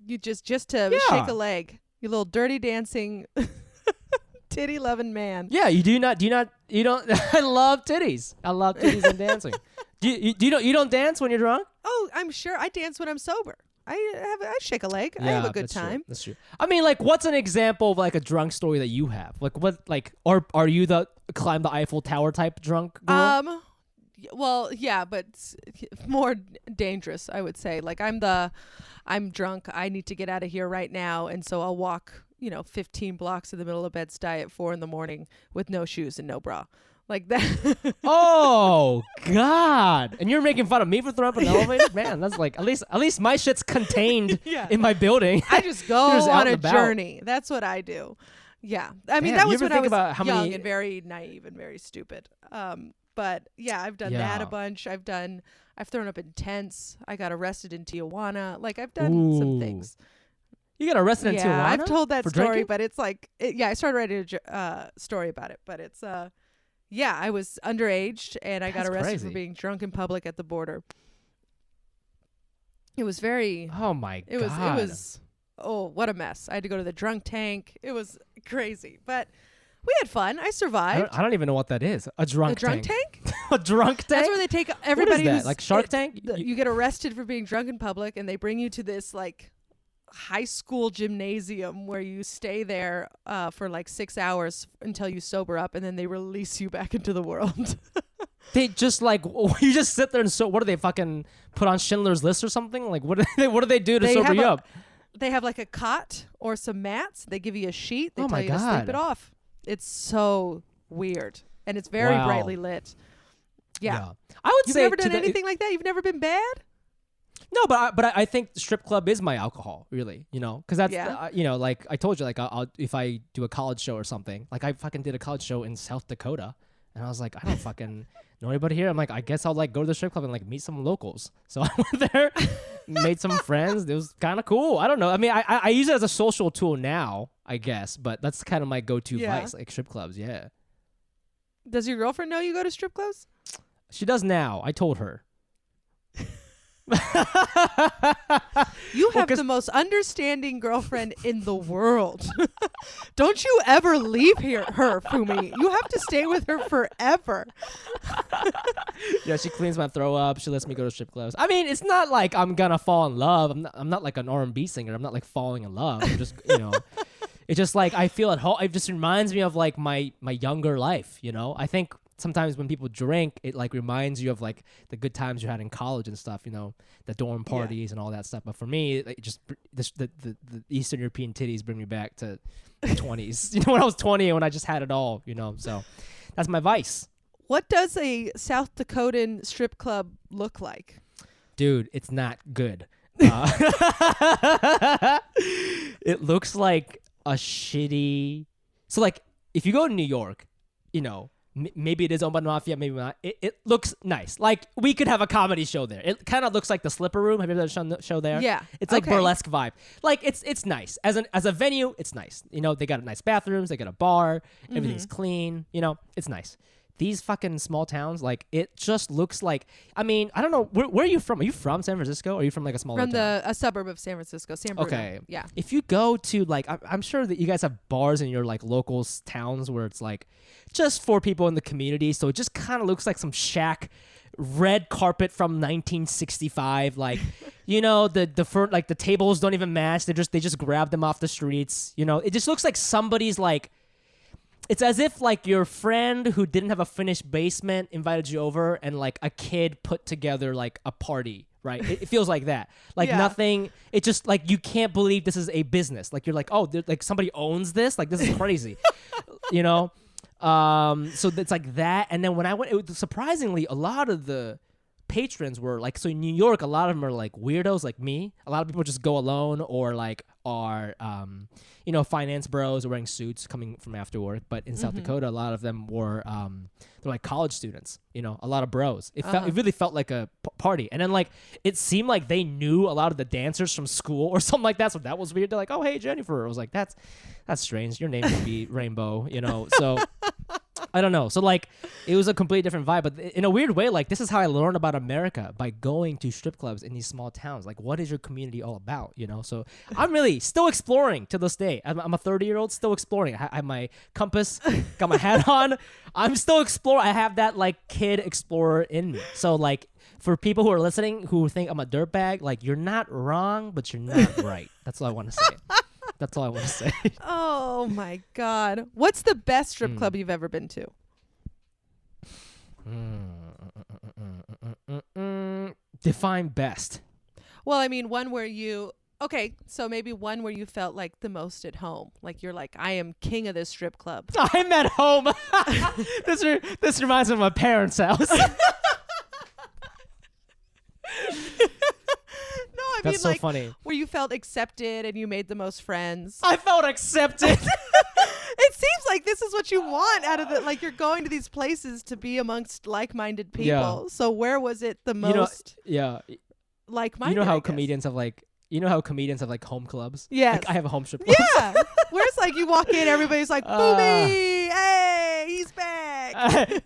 you just to shake a leg, you little dirty dancing. Titty loving man. Yeah, you don't. I love titties. I love titties and dancing. You don't dance when you're drunk? Oh, I'm sure I dance when I'm sober. I shake a leg. Yeah, I have a good time. That's true. I mean, like, what's an example of like a drunk story that you have? Like, what? Like, are you the climb the Eiffel Tower type drunk girl? Well, yeah, but more dangerous, I would say. Like, I'm drunk. I need to get out of here right now, and so I'll walk 15 blocks in the middle of Bed-Stuy at 4 a.m. with no shoes and no bra. Like that. Oh God! And you're making fun of me for throwing up in the elevator? Man, that's like at least my shit's contained in my building. I just go on a journey. That's what I do. Yeah, I mean that was when I was young and very naive and very stupid. But yeah, I've done that a bunch. I've thrown up in tents. I got arrested in Tijuana. Like I've done some things. You got arrested in Tijuana? I've told that story, drinking? But it's like, I started writing a story about it, but it's, I was underage and I got arrested for being drunk in public at the border. It was very. Oh my God. It was. Oh, what a mess! I had to go to the drunk tank. It was crazy, but we had fun. I survived. I don't even know what that is. A drunk tank? A drunk tank? That's where they take everybody. What is that? Like Shark Tank? You get arrested for being drunk in public, and they bring you to this like high school gymnasium where you stay there for like 6 hours until you sober up, and then they release you back into the world. They just like you just sit there and what do they fucking put on Schindler's List or something? Like what do they do to sober you up? They have like a cot or some mats. They give you a sheet. They tell you God. to sleep it off. It's so weird, and it's very brightly lit. Yeah. I would You've say never done anything like that? You've never been bad? No, but I think the strip club is my alcohol, really, because that's, like I told you, like I'll if I do a college show or something, like I fucking did a college show in South Dakota, and I was like, I don't fucking know anybody here. I'm like, I guess I'll like go to the strip club and like meet some locals. So I went there, made some friends. It was kind of cool. I don't know. I mean, I use it as a social tool now, I guess, but that's kind of my go-to vice, like strip clubs. Yeah. Does your girlfriend know you go to strip clubs? She does now. I told her. You have the most understanding girlfriend in the world. Don't you ever leave her, Fumi. You have to stay with her forever. Yeah, she cleans my throw up. She lets me go to strip clubs. I mean, it's not like I'm gonna fall in love. I'm not like an R&B singer. I'm not like falling in love. I'm just, it's just like I feel at home. It just reminds me of like my younger life. I think sometimes when people drink, it like reminds you of like the good times you had in college and stuff, the dorm parties and all that stuff. But for me, it just the Eastern European titties bring me back to the 20s. When I was 20 and when I just had it all, So that's my vice. What does a South Dakotan strip club look like? Dude, it's not good. It looks like a shitty. So like if you go to New York, maybe it is owned by the mafia, maybe not. It looks nice. Like we could have a comedy show there. It kind of looks like the Slipper Room. Have you ever done a show there? Yeah. It's like burlesque vibe. Like it's nice. As a venue, it's nice. They got nice bathrooms, they got a bar, everything's clean, it's nice. These fucking small towns, like it just looks like, I mean, I don't know, where are you from? Are you from San Francisco or are you from like a smaller town? From a suburb of San Francisco, San Bruno. Okay. Yeah. If you go to like, I'm sure that you guys have bars in your like local towns where it's like just for people in the community. So it just kind of looks like some shack, red carpet from 1965. Like, the tables don't even match. They just grab them off the streets. It just looks like somebody's like, it's as if like your friend who didn't have a finished basement invited you over and like a kid put together like a party, right? It feels like that. Like nothing. It just like you can't believe this is a business. Like you're like, oh, like somebody owns this. Like this is crazy, So it's like that. And then when I went, surprisingly, a lot of the patrons were like, so in New York, a lot of them are like weirdos like me. A lot of people just go alone or like are finance bros or wearing suits coming from after work. But in South Dakota, a lot of them were they're like college students, a lot of bros. It really felt like a party. And then like it seemed like they knew a lot of the dancers from school or something like that. So that was weird. They're like, oh hey Jennifer. I was like, that's strange. Your name would be Rainbow, so I don't know. So like it was a completely different vibe, but in a weird way, like this is how I learned about America, by going to strip clubs in these small towns. Like what is your community all about? So I'm really still exploring to this day. I'm a 30-year-old still exploring. I have my compass, got my hat on. I'm still exploring. I have that like kid explorer in me. So like for people who are listening who think I'm a dirtbag, like you're not wrong, but you're not right. That's all I want to say. That's all I want to say. Oh my God. What's the best strip club you've ever been to? Define best. Well, I mean, one where so maybe one where you felt like the most at home. Like you're like, I am king of this strip club. I'm at home. This reminds me of my parents' house. I That's so like, funny. Where you felt accepted and you made the most friends. I felt accepted. It seems like this is what you want out of it. Like you're going to these places to be amongst like-minded people. Yeah. So where was it the most like-minded? You know how comedians have like home clubs? Yes. Like I have a home strip club. Yeah. Where it's like you walk in, everybody's like, Fumi, hey, he's back.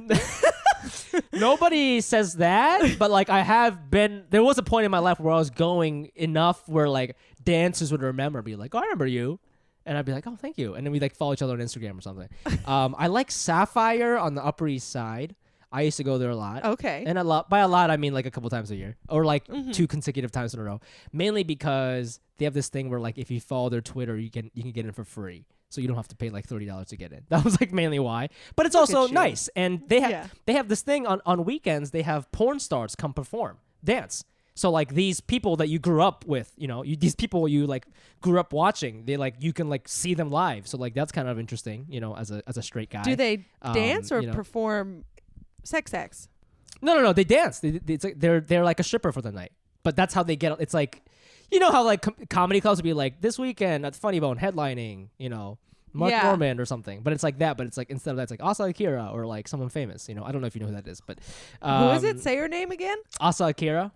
Nobody says that, but like there was a point in my life where I was going enough where like dancers would be like, oh, I remember you. And I'd be like, oh, thank you. And then we'd like follow each other on Instagram or something. I like Sapphire on the Upper East Side. I used to go there a lot. Okay. And by a lot, I mean like a couple times a year, or like 2 consecutive times in a row. Mainly because they have this thing where like if you follow their Twitter, you can get in for free, so you don't have to pay like $30 to get in. That was like mainly why. But it's also nice, and they have this thing on weekends. They have porn stars come perform, dance. So like these people that you grew up with, these people you like grew up watching, they like you can like see them live. So like that's kind of interesting, as a straight guy. Do they dance or perform sex acts? No. They dance. It's like they're like a stripper for the night. But that's how they get. It's like, how like comedy clubs would be like this weekend at Funny Bone headlining, Mark Normand or something. But it's like that. But it's like instead of that, it's like Asa Akira or like someone famous. I don't know if you know who that is, but who is it? Say her name again. Asa Akira.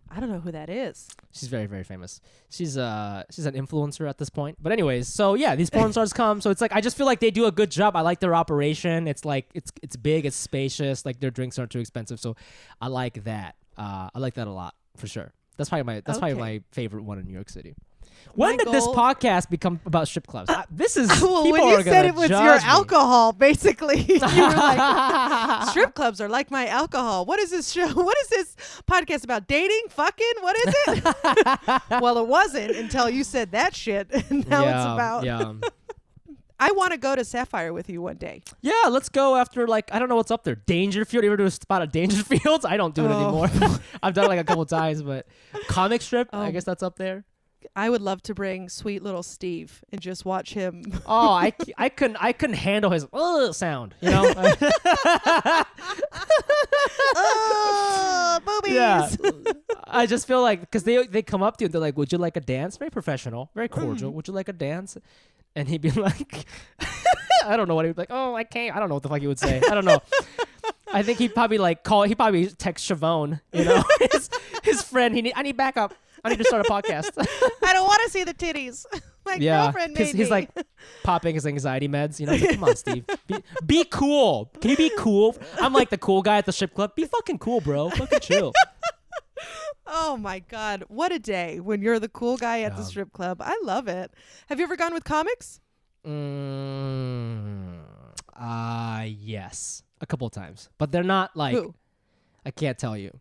I don't know who that is. She's very, very famous. She's an influencer at this point. But anyways, so yeah, these porn stars come. So it's like I just feel like they do a good job. I like their operation. It's like it's big, it's spacious. Like their drinks aren't too expensive. So I like that. I like that a lot for sure. That's probably my favorite one in New York City. When did this podcast become about strip clubs? This is well, when you said it was your alcohol, basically, you were like, strip clubs are like my alcohol. What is this show? What is this podcast about? Dating? Fucking? What is it? Well, it wasn't until you said that shit. And now it's about. Yeah. I want to go to Sapphire with you one day. Yeah, let's go after like I don't know what's up there. Dangerfield. You ever do a spot at Dangerfields? I don't do it anymore. I've done it like a couple times, but comic strip. I guess that's up there. I would love to bring sweet little Steve and just watch him. Oh, I couldn't handle his sound, boobies. Yeah. I just feel like because they come up to you and they're like, "Would you like a dance?" Very professional, very cordial. Would you like a dance? And he'd be like, I don't know what he would be like. Oh, I can't. I don't know what the fuck he would say. I don't know. I think he'd probably He'd probably text Siobhan, his friend. I need backup. I need to start a podcast. I don't want to see the titties. My girlfriend made me. He's like popping his anxiety meds. Like, come on, Steve. Be cool. Can you be cool? I'm like the cool guy at the strip club. Be fucking cool, bro. Fucking chill. Oh my God. What a day when you're the cool guy at the strip club. I love it. Have you ever gone with comics? Yes. A couple of times. But they're not like, who? I can't tell you.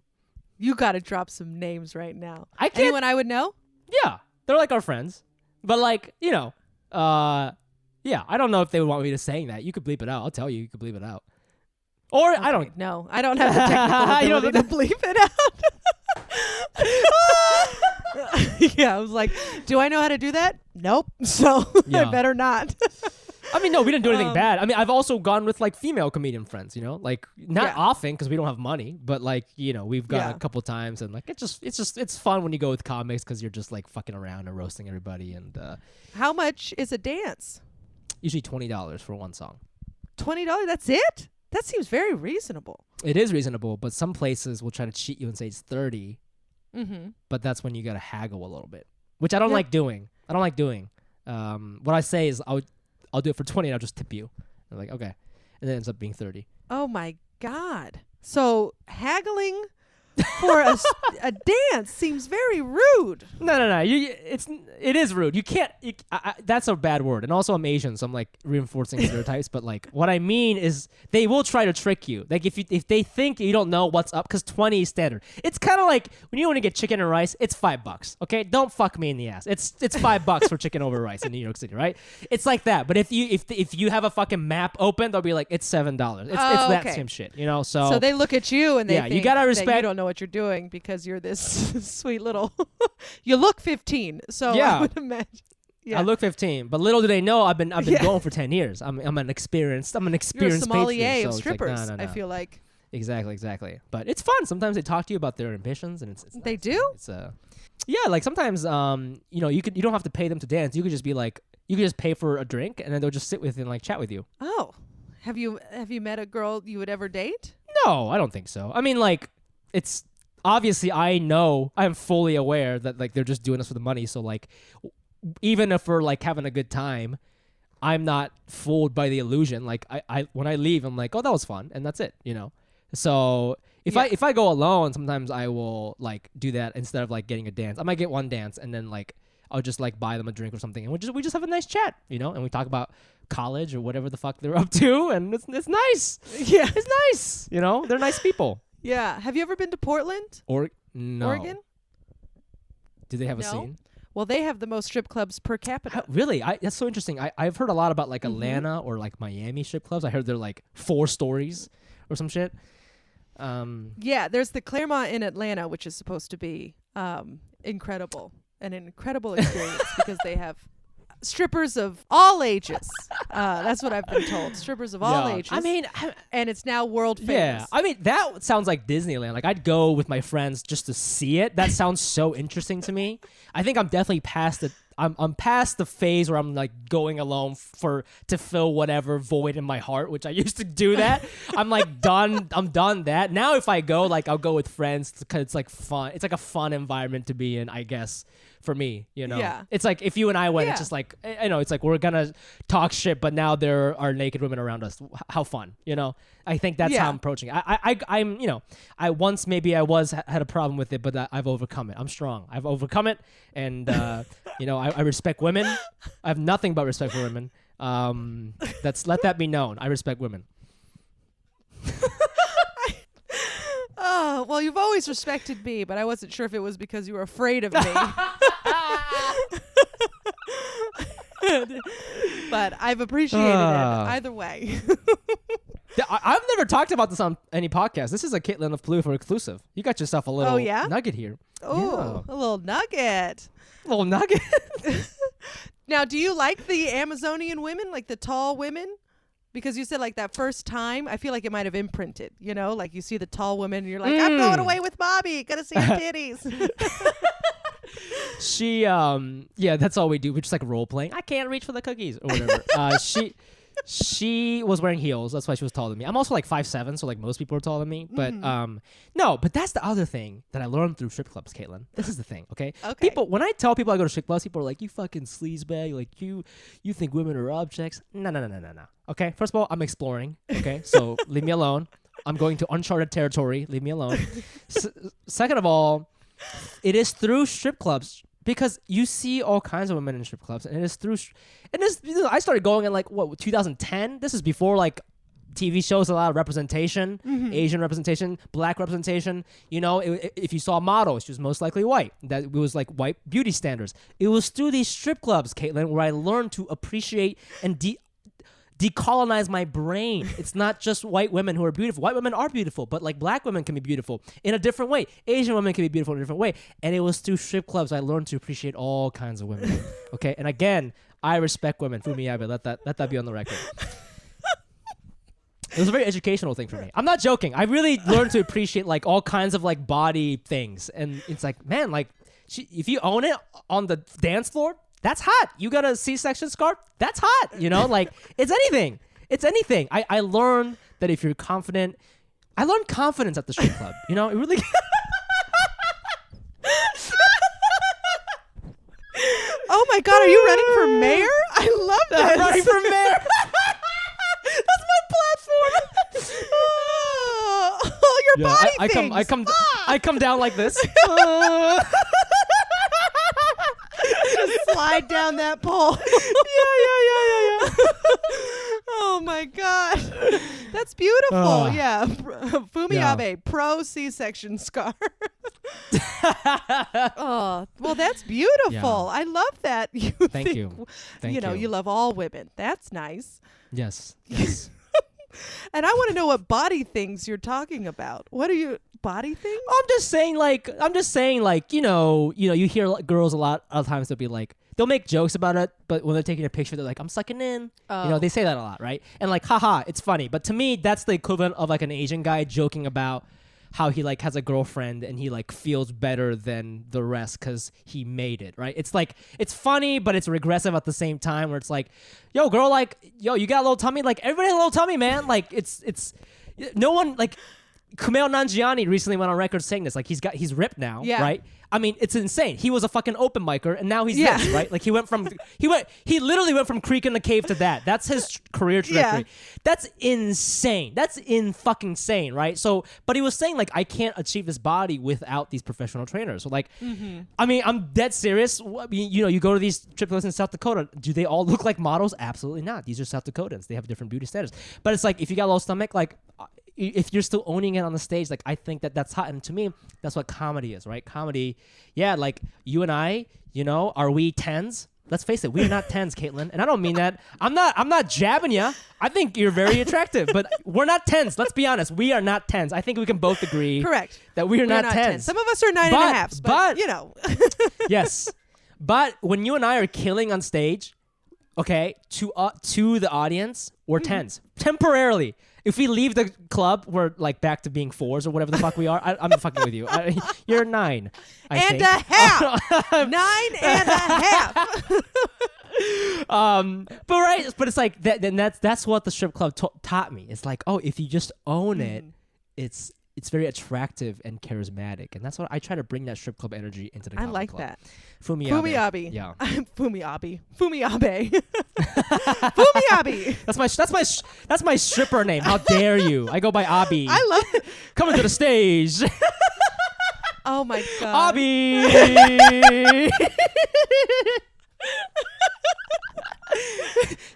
You got to drop some names right now. Anyone I would know? Yeah. They're like our friends. But like, yeah, I don't know if they would want me to saying that. You could bleep it out. I'll tell you. You could bleep it out. Or I don't. No, I don't have the technical ability to bleep it out. Yeah, I was like, do I know how to do that? Nope. So I better not. I mean, no, we didn't do anything bad. I mean, I've also gone with like female comedian friends, like not often because we don't have money, but like, we've gone a couple times and like, it's fun when you go with comics because you're just like fucking around and roasting everybody. And how much is a dance? Usually $20 for one song. $20? That's it? That seems very reasonable. It is reasonable, but some places will try to cheat you and say it's 30. Mm-hmm. But that's when you got to haggle a little bit, which I don't like doing. What I say is I'll do it for 20 and I'll just tip you. I'm like, okay. And then it ends up being 30. Oh my God. So haggling for a dance seems very rude. No. It is rude. You can't. That's a bad word. And also, I'm Asian, so I'm like reinforcing stereotypes. But like, what I mean is, they will try to trick you. Like if they think you don't know what's up, because 20 is standard. It's kind of like when you want to get chicken and rice. It's $5. Okay, don't fuck me in the ass. It's $5 for chicken over rice in New York City, right? It's like that. But if you have a fucking map open, they'll be like, it's $7. It's that same shit, So they look at you and they think you gotta respect. That you don't know what you're doing because you're this sweet little. You look 15, so I would imagine. Yeah. I look 15, but little do they know I've been going for 10 years. I'm an experienced You're a sommelier patron, of so strippers. Like, no. I feel like. Exactly. But it's fun. Sometimes they talk to you about their ambitions, and it's they nice. do. It's like sometimes you don't have to pay them to dance. You could just be like, you could just pay for a drink, and then they'll just sit with you and like chat with you. Oh, have you met a girl you would ever date? No, I don't think so. I mean, like, it's obviously I'm fully aware that like they're just doing this for the money. So like, even if we're like having a good time, I'm not fooled by the illusion. Like I when I leave, I'm like, oh, that was fun, and that's it. So if I go alone, sometimes I will like do that instead of like getting a dance. I might get one dance and then like I'll just like buy them a drink or something, and we just have a nice chat, you know, and we talk about college or whatever the fuck they're up to, and it's nice. Yeah, it's nice. You know, they're nice people. Yeah. Have you ever been to Portland? No. Oregon? Do they have a scene? Well, they have the most strip clubs per capita. Really? That's so interesting. I've heard a lot about like Atlanta or like Miami strip clubs. I heard they're like 4 stories or some shit. Yeah, there's the Claremont in Atlanta, which is supposed to be incredible. An incredible experience because they have strippers of all ages. That's what I've been told. Strippers of all ages. I mean, and it's now world famous. Yeah, I mean, that sounds like Disneyland. Like, I'd go with my friends just to see it. That sounds so interesting to me. I think I'm definitely past it. I'm past the phase where I'm like going alone to fill whatever void in my heart, which I used to do that. I'm like done. I'm done that. Now if I go, like I'll go with friends because it's like fun. It's like a fun environment to be in, I guess, for me, you know. Yeah. It's like if you and I went, it's just like, I know, it's like we're gonna talk shit, but now there are naked women around us. How fun, you know? I think that's how I'm approaching it. I'm, you know, I once maybe had a problem with it, but I've overcome it. I'm strong. I've overcome it, and you know, I respect women. I have nothing but respect for women. Let that be known. I respect women. Oh, well, you've always respected me, but I wasn't sure if it was because you were afraid of me. But I've appreciated it either way. I've never talked about this on any podcast. This is a Caitlin of Peluffo exclusive. You got yourself a little nugget here. Oh, a little nugget. A little nugget. Now, do you like the Amazonian women, like the tall women? Because you said like that first time, I feel like it might have imprinted, you know? Like you see the tall woman and you're like, I'm going away with Bobby. Gonna see her titties. She, yeah, that's all we do. We're just like role playing. I can't reach for the cookies or whatever. She was wearing heels. That's why she was taller than me. I'm also like 5'7", so like most people are taller than me. But no, but that's the other thing that I learned through strip clubs, Caitlin. This is the thing, okay? People, when I tell people I go to strip clubs, people are like, you fucking sleazebag. Like you think women are objects. No. Okay, first of all, I'm exploring. Okay, so leave me alone. I'm going to uncharted territory. Leave me alone. Second of all, it is through strip clubs. Because you see all kinds of women in strip clubs, and it is through, you know, I started going in like 2010. This is before like TV shows a lot of representation, Asian representation, black representation. You know, if you saw a model, she was most likely white. That it was like white beauty standards. It was through these strip clubs, Caitlin, where I learned to appreciate and decolonize my brain. It's not just white women who are beautiful. White women are beautiful, but like black women can be beautiful in a different way. Asian women can be beautiful in a different way. And it was through strip clubs I learned to appreciate all kinds of women. Okay, and again, I respect women. Fumi Abe, let that be on the record. It was a very educational thing for me. I'm not joking. I really learned to appreciate like all kinds of like body things, and it's like, man, like if you own it on the dance floor, that's hot. You got a C-section scar? That's hot. You know, like it's anything. It's anything. I learned that if you're confident, I learned confidence at the strip club. You know, it really. Oh my God, are you running for mayor? I love that. I'm running for mayor. That's my platform. Oh, your body things. I come down like this. Just slide down that pole. Yeah. Oh my God, that's beautiful. Yeah, Fumi Abe, pro C-section scar. Oh, well, that's beautiful. Yeah. I love that. Thank you. You know, you love all women. That's nice. Yes. And I want to know what body things you're talking about. What are you body things? I'm just saying, like, you know, you hear girls a lot of times they'll be like, they'll make jokes about it, but when they're taking a picture, they're like, I'm sucking in. Oh. You know, they say that a lot, right? And like, haha, it's funny. But to me, that's the equivalent of like an Asian guy joking about how he like has a girlfriend and he like feels better than the rest because he made it, right? It's like, it's funny, but it's regressive at the same time where it's like, yo, girl, like, yo, you got a little tummy? Like, everybody has a little tummy, man. Like, it's no one, like, Kumail Nanjiani recently went on record saying this. Like he's ripped now, right? I mean, it's insane. He was a fucking open micer, and now he's this, right? Like he literally went from Creek in the Cave to that. That's his career trajectory. Yeah. That's insane. That's fucking sane, right? So, but he was saying like, I can't achieve this body without these professional trainers. So like, I mean, I'm dead serious. I mean, you go to these triplets in South Dakota. Do they all look like models? Absolutely not. These are South Dakotans. They have different beauty standards. But it's like, if you got a low stomach, like, if you're still owning it on the stage, like I think that's hot. And to me, that's what comedy is, right? Comedy, like you and I, are we 10s? Let's face it, we are not 10s, Caitlin. And I don't mean that. I'm not jabbing you. I think you're very attractive, but we're not 10s. Let's be honest. We are not 10s. I think we can both agree. Correct. That we are not 10s. Some of us are 9.5s, but Yes. But when you and I are killing on stage, okay, to the audience, we're 10s. Temporarily. If we leave the club, we're like back to being 4s or whatever the fuck we are. I'm fucking with you. You're 9. I think. A half. 9.5. But it's like then that's what the strip club taught me. It's like, oh, if you just own it, it's very attractive and charismatic, and that's what I try to bring, that strip club energy into the comedy like club. That. Fumi Abe. Yeah. Fumi Abe. Fumi Abe. Fumi Abe. That's my stripper name. How dare you? I go by Abe. I love it. Coming to the stage. Oh my god. Abe.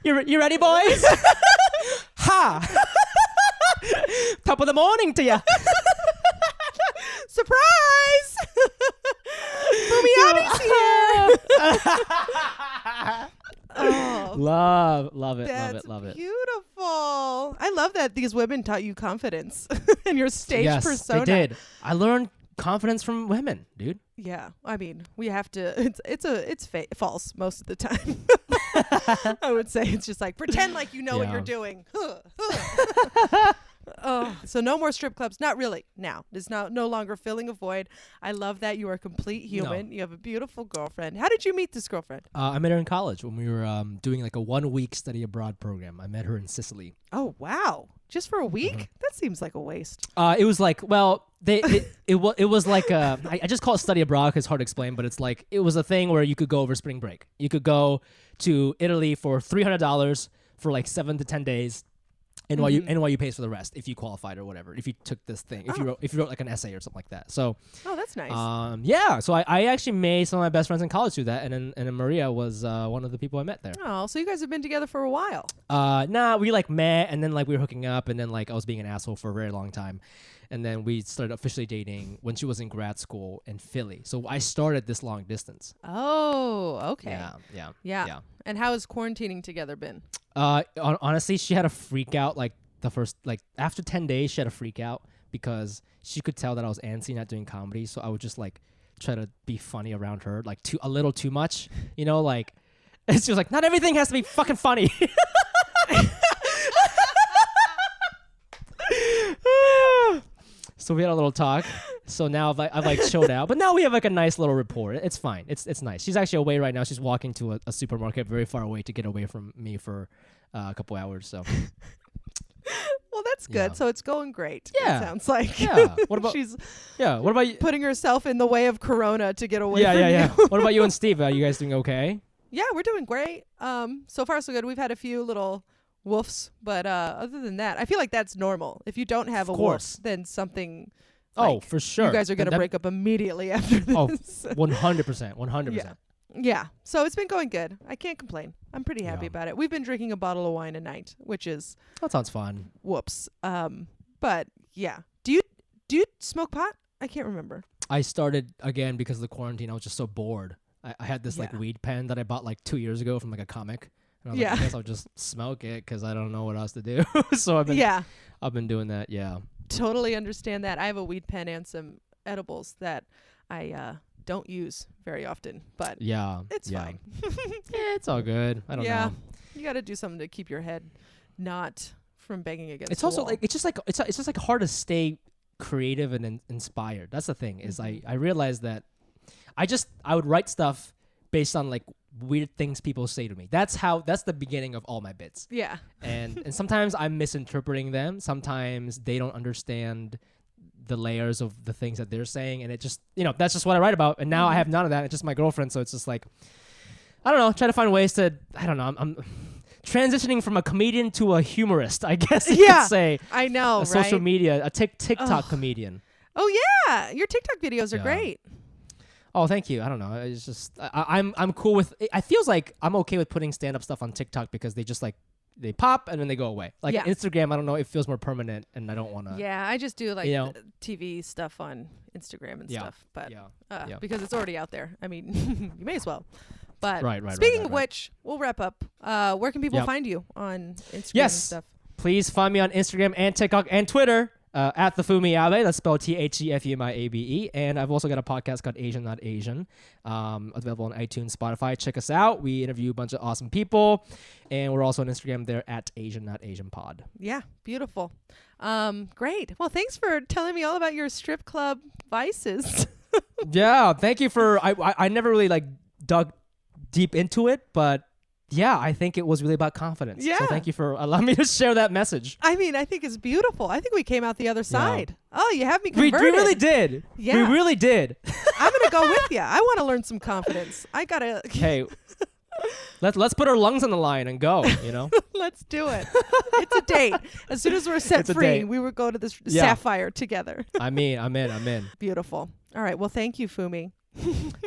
You ready, boys? Ha! Top of the morning to ya. Surprise! Fumi Abe's here. Oh, love it. That's love it. Beautiful. I love that these women taught you confidence in your stage persona. They did. I learned confidence from women, dude. Yeah, I mean, we have to. It's false most of the time. I would say it's just like pretend like you know what you're doing. Oh, so no more strip clubs. Not really. Now it's no longer filling a void. I love that you are a complete human. No. You have a beautiful girlfriend. How did you meet this girlfriend? I met her in college when we were doing like a 1-week study abroad program. I met her in Sicily. Oh wow! Just for a week? Mm-hmm. That seems like a waste. It was like, well, it was like I just call it study abroad because it's hard to explain, but it's like it was a thing where you could go over spring break. You could go to Italy for $300 for like 7 to 10 days. NYU pays for the rest if you qualified or whatever. If you took this thing, if you wrote like an essay or something like that. So, that's nice. So I actually made some of my best friends in college do that, and then Maria was one of the people I met there. Oh, so you guys have been together for a while? Nah, we like met, and then like we were hooking up, and then like I was being an asshole for a very long time, and then we started officially dating when she was in grad school in Philly. So I started this long distance. Oh, okay. Yeah. And how has quarantining together been? Honestly, she had a freak out like the first, like after 10 days, she had a freak out because she could tell that I was antsy not doing comedy. So I would just like try to be funny around her, like a little too much, like it's just like, not everything has to be fucking funny. So we had a little talk. So now I've like chilled out, but now we have like a nice little rapport. It's fine. It's nice. She's actually away right now. She's walking to a supermarket very far away to get away from me for a couple hours. So. Well, that's good. Yeah. So it's going great. Yeah. It sounds like. Yeah. What about What about you? Putting herself in the way of Corona to get away from you. Yeah. What about you and Steve? Are you guys doing okay? Yeah, we're doing great. So far so good. We've had a few little woofs, but other than that, I feel like that's normal. If you don't have a woof, then something. For sure. You guys are going to break up immediately after this. 100%. Yeah. So it's been going good. I can't complain. I'm pretty happy about it. We've been drinking a bottle of wine a night, which is. That sounds fun. Whoops. But yeah. Do you smoke pot? I can't remember. I started again because of the quarantine. I was just so bored. I had this like weed pen that I bought like 2 years ago from like a comic. And I was like, I guess I'll just smoke it because I don't know what else to do. So I've been doing that. Yeah. Totally understand that. I have a weed pen and some edibles that I don't use very often, but it's fine. Yeah, it's all good. I don't know. You got to do something to keep your head not from banging against. It's also like it's just like hard to stay creative and inspired. That's the thing. Is I realized that I would write stuff based on like weird things people say to me. That's the beginning of all my bits. Yeah. And sometimes I'm misinterpreting them. Sometimes they don't understand the layers of the things that they're saying, and it just, that's just what I write about. And now I have none of that. It's just my girlfriend, so it's just like, I don't know, try to find ways to, I don't know, I'm transitioning from a comedian to a humorist, I guess you could say. I know, a social media, a TikTok comedian. Oh yeah, your TikTok videos are great. Oh, thank you. I don't know. It's just I'm cool with. It feels like I'm okay with putting stand-up stuff on TikTok because they just like they pop and then they go away. Like Instagram, I don't know. It feels more permanent, and I don't want to. Yeah, I just do like TV stuff on Instagram and stuff, but because it's already out there. I mean, you may as well. But speaking of which, we'll wrap up. Where can people find you on Instagram and stuff? Please find me on Instagram and TikTok and Twitter. At the Fumi Abe, that's spelled TheFumiAbe, and I've also got a podcast called Asian Not Asian, available on iTunes, Spotify. Check us out. We interview a bunch of awesome people, and we're also on Instagram there at Asian Not Asian Pod. Yeah, beautiful. Great. Well, thanks for telling me all about your strip club vices. Yeah, thank you for. I never really like dug deep into it, but. Yeah, I think it was really about confidence. Yeah. So thank you for allowing me to share that message. I mean, I think it's beautiful. I think we came out the other side. Yeah. Oh, you have me converted. We really did. Yeah. We really did. I'm going to go with you. I want to learn some confidence. I got to. Hey, let's put our lungs on the line and go, Let's do it. It's a date. As soon as we're set free, we will go to this Sapphire together. I'm in. Beautiful. All right. Well, thank you, Fumi.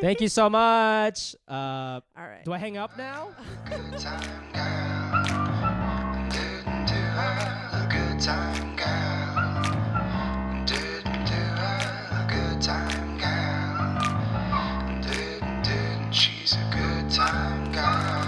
Thank you so much. All right. Do I hang up now? Good time, girl. Didn't do her a good time, girl. Didn't do her a good time, girl. Didn't, she's a good time, girl.